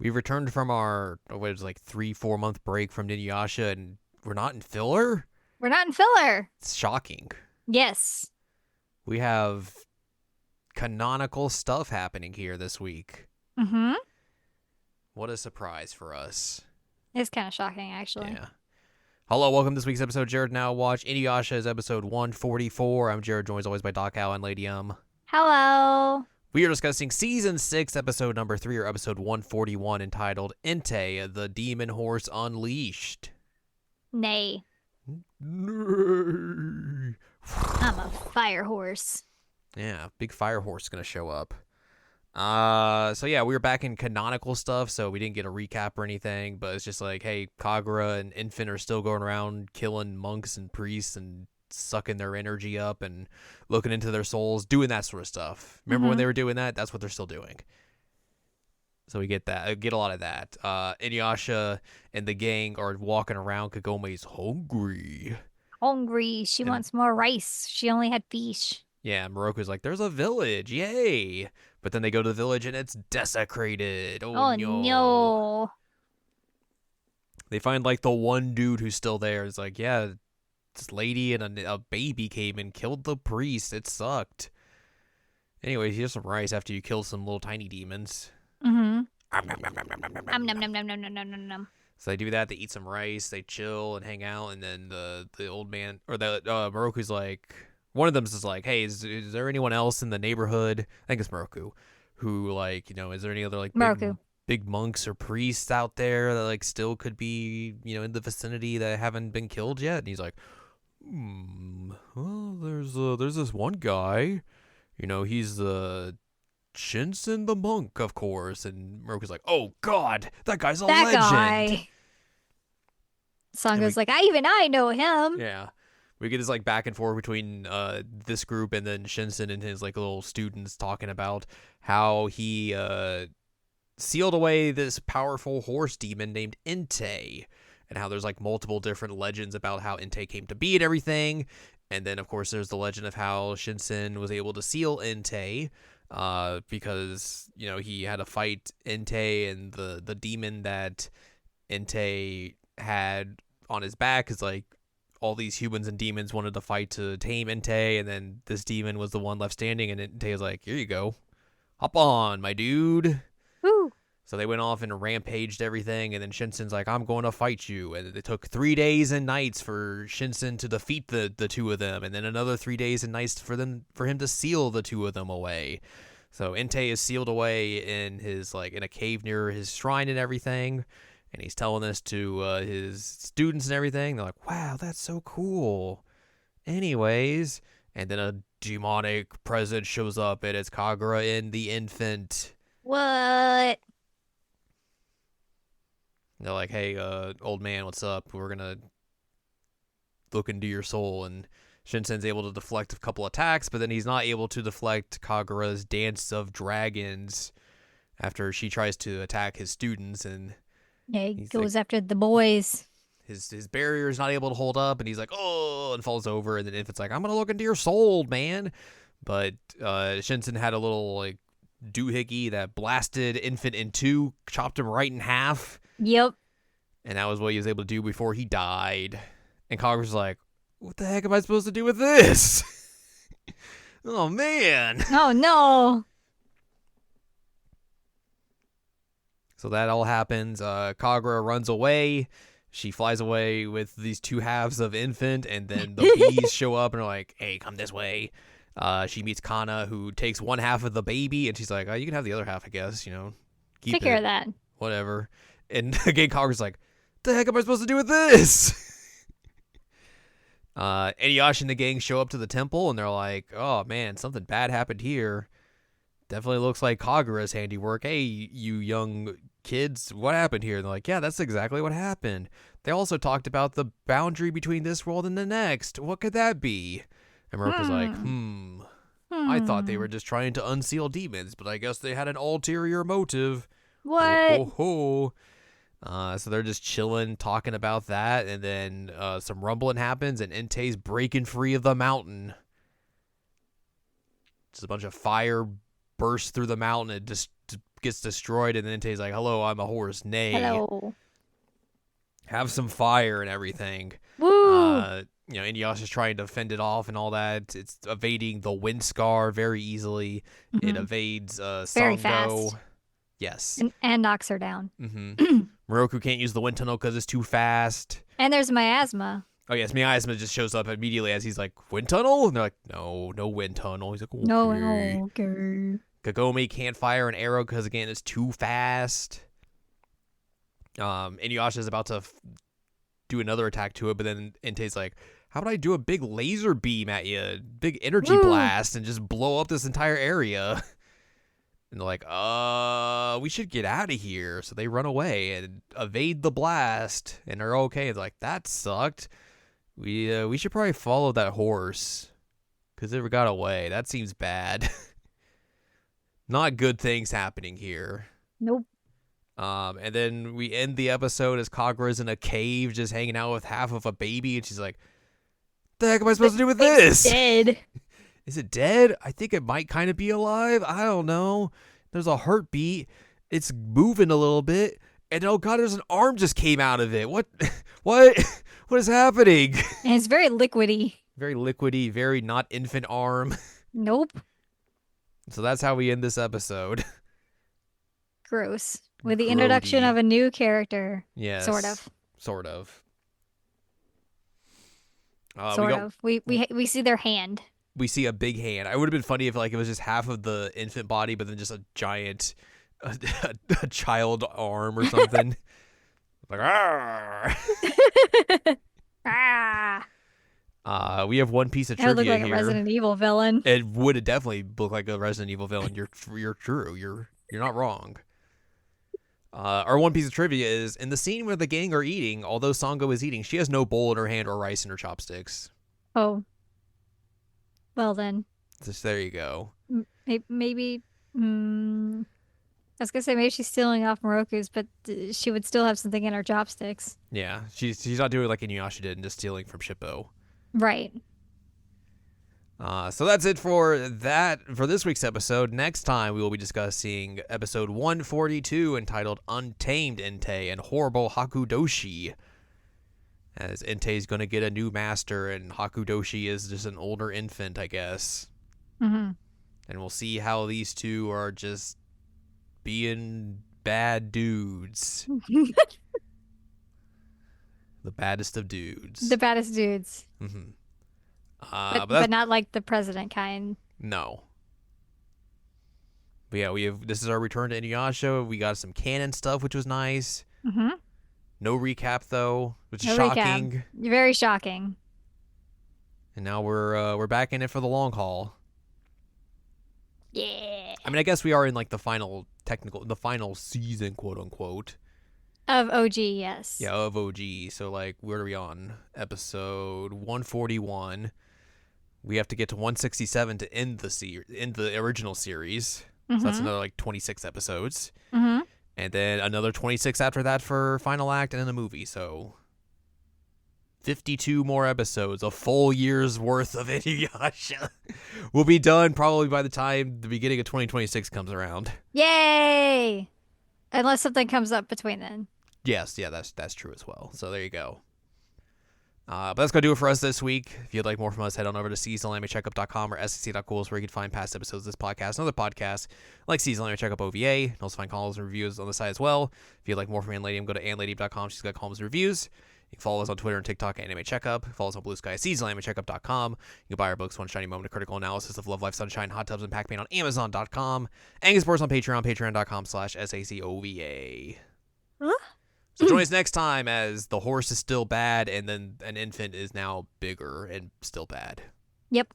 We returned from our, what was it, like 3-4 month break from Inuyasha, and we're not in filler? We're not in filler. It's shocking. Yes. We have canonical stuff happening here this week. Mm-hmm. What a surprise for us. It's kind of shocking, actually. Yeah. Hello, welcome to this week's episode. Jared now watch Inuyasha is episode 144. I'm Jared, joined as always by Doc Al and Lady Hello. We are discussing season 6, episode number 3, or episode 141, entitled Entei, the Demon Horse Unleashed. Nay. Nay. I'm a fire horse. Yeah, big fire horse gonna show up. So yeah, we were back in canonical stuff, so we didn't get a recap or anything, but it's just like, hey, Kagura and Infant are still going around killing monks and priests and sucking their energy up and looking into their souls, doing that sort of stuff. Remember when they were doing that? That's what they're still doing. So we get that, get a lot of that. Inuyasha and the gang are walking around. Kagome's hungry. Hungry. She And wants more rice. She only had fish. yeah, Moroku's like, there's a village, yay! But then they go to the village and it's desecrated. Oh Oh no. no. They find like the one dude who's still there. It's like, yeah, this lady and a baby came and killed the priest. It sucked. Anyways, here's some rice after you kill some little tiny demons. Mm-hmm. Nom, Nom nom nom nom nom nom nom nom. So they do that. They eat some rice. They chill and hang out. And then the old man or the Moroku's like, one of them is like, hey, is there anyone else in the neighborhood? I think it's Moroku, who like, is there any other like Moroku. big monks or priests out there that like still could be in the vicinity that haven't been killed yet? And he's like, well, there's this one guy, he's the Shinsen the monk, of course. And Moroku's like, oh god, that guy's a That legend. guy. Sango's like, even I know him. Yeah. We get this like back and forth between this group and then Shinsen and his like little students talking about how he sealed away this powerful horse demon named Entei, and how there's like multiple different legends about how Entei came to be and everything. And then of course there's the legend of how Shinsen was able to seal Entei because he had to fight Entei, and the demon that Entei had on his back is like all these humans and demons wanted to fight to tame Entei, and then this demon was the one left standing, and Entei was like, here you go. Hop on, my dude. Woo. So they went off and rampaged everything, and then Shinsen's like, I'm going to fight you. And it took 3 days and nights for Shinsen to defeat the two of them, and then another 3 days and nights for him to seal the two of them away. So Entei is sealed away in his in a cave near his shrine and everything. And he's telling this to his students and everything. They're like, wow, that's so cool. Anyways, and then a demonic presence shows up, and it's Kagura and the infant. What? They're like, hey, old man, what's up? We're going to look into your soul. And Shinsen's able to deflect a couple attacks, but then he's not able to deflect Kagura's Dance of Dragons after she tries to attack his students. And Yeah, he goes after the boys. His barrier is not able to hold up, and he's like, oh, and falls over. And then Infant's like, I'm going to look into your soul, man. But Shinsen had a little doohickey that blasted Infant in two, chopped him right in half. Yep. And that was what he was able to do before he died. And Kagura's like, what the heck am I supposed to do with this? Oh, man. Oh, no. So that all happens. Kagura runs away. She flies away with these two halves of Infant, and then the bees show up and are like, hey, come this way. She meets Kana, who takes one half of the baby, and she's like, oh, you can have the other half, I guess. Keep Take care of that. Whatever. And again, Kagura's like, the heck am I supposed to do with this? Inuyasha and the gang show up to the temple, and they're like, oh, man, something bad happened here. Definitely looks like Kagura's handiwork. Hey, you young kids, what happened here? And they're like, yeah, that's exactly what happened. They also talked about the boundary between this world and the next. What could that be? And Moroku's like, I thought they were just trying to unseal demons, but I guess they had an ulterior motive. What? Ho, ho, ho. So they're just chilling, talking about that, and then some rumbling happens, and Entei's breaking free of the mountain. Just a bunch of fire bursts through the mountain and just gets destroyed, and then Entei's like, hello, I'm a horse. Nay. Hello. Have some fire and everything. Woo! Inuyasha's trying to fend it off and all that. It's evading the wind scar very easily. It evades Very Sango. fast. Yes. And knocks her down. Moroku can't use the wind tunnel because it's too fast. And there's miasma. Oh, yes. Miasma just shows up immediately as he's like, wind tunnel? And they're like, no wind tunnel. He's like, okay. No, okay. Kagome can't fire an arrow because, again, it's too fast. Inuyasha's about to do another attack to it, but then Entei's like, how about I do a big laser beam at you, big energy blast, and just blow up this entire area? And they're like, we should get out of here. So they run away and evade the blast, and are okay. It's like, that sucked. We should probably follow that horse, because it got away. That seems bad. Not good things happening here. Nope. And then we end the episode as Kagura's in a cave just hanging out with half of a baby, and she's like, the heck am I supposed to do with this? Dead. Is it dead? I think it might kind of be alive. I don't know. There's a heartbeat. It's moving a little bit. And oh god, there's an arm just came out of it. What? What is happening? And it's very liquidy. Very liquidy, very not infant arm. Nope. So that's how we end this episode. Gross. With the introduction of a new character. Yes. Sort of. Sort of. We see their hand. We see a big hand. It would have been funny if it was just half of the infant body, but then just a giant, a child arm or something. Like, ah. We have one piece of trivia That would look like here. a Resident Evil villain. It would definitely look like a Resident Evil villain. You're true. You're not wrong. Our one piece of trivia is, in the scene where the gang are eating, although Sango is eating, she has no bowl in her hand or rice in her chopsticks. Oh. Well then. Just there you go. Maybe. I was gonna say maybe she's stealing off Moroku's, but she would still have something in her chopsticks. Yeah, she's not doing like Inuyasha did and just stealing from Shippo. Right. So that's it for this week's episode. Next time we will be discussing episode 142 entitled Untamed Entei and Horrible Hakudoshi. As Entei's going to get a new master and Hakudoshi is just an older infant, I guess. Mm-hmm. And we'll see how these two are just being bad dudes. The baddest of dudes. The baddest dudes. Mm-hmm. But not like the president kind. No. But yeah, this is our return to Inuyasha. We got some canon stuff, which was nice. Mm-hmm. No recap though, which is shocking. Recap. Very shocking. And now we're back in it for the long haul. Yeah. I mean, I guess we are in like the final season, quote unquote. Of OG, yes. Yeah, of OG. So like, where are we on? Episode 141. We have to get to 167 to end the original series. Mm-hmm. So that's another like 26 episodes. Mm-hmm. And then another 26 after that for final act and then a movie. So 52 more episodes, a full year's worth of Inuyasha. We'll be done probably by the time the beginning of 2026 comes around. Yay! Unless something comes up between then. Yes, yeah, that's true as well. So there you go. But that's going to do it for us this week. If you'd like more from us, head on over to seasonalanimecheckup.com or sec.cool is where you can find past episodes of this podcast and other podcasts like Seasonal Anime Checkup OVA. You can also find columns and reviews on the site as well. If you'd like more from Anladium, go to anladium.com. She's got columns and reviews. You can follow us on Twitter and TikTok at Anime Checkup. Follow us on Blue Sky, seasonalanimecheckup.com. You can buy our books, One Shiny Moment, A Critical Analysis of Love, Life, Sunshine, Hot Tubs, and Pac-Man on Amazon.com. And sports on Patreon, patreon.com/SACOVA. Huh? So join us next time as the horse is still bad and then an infant is now bigger and still bad. Yep.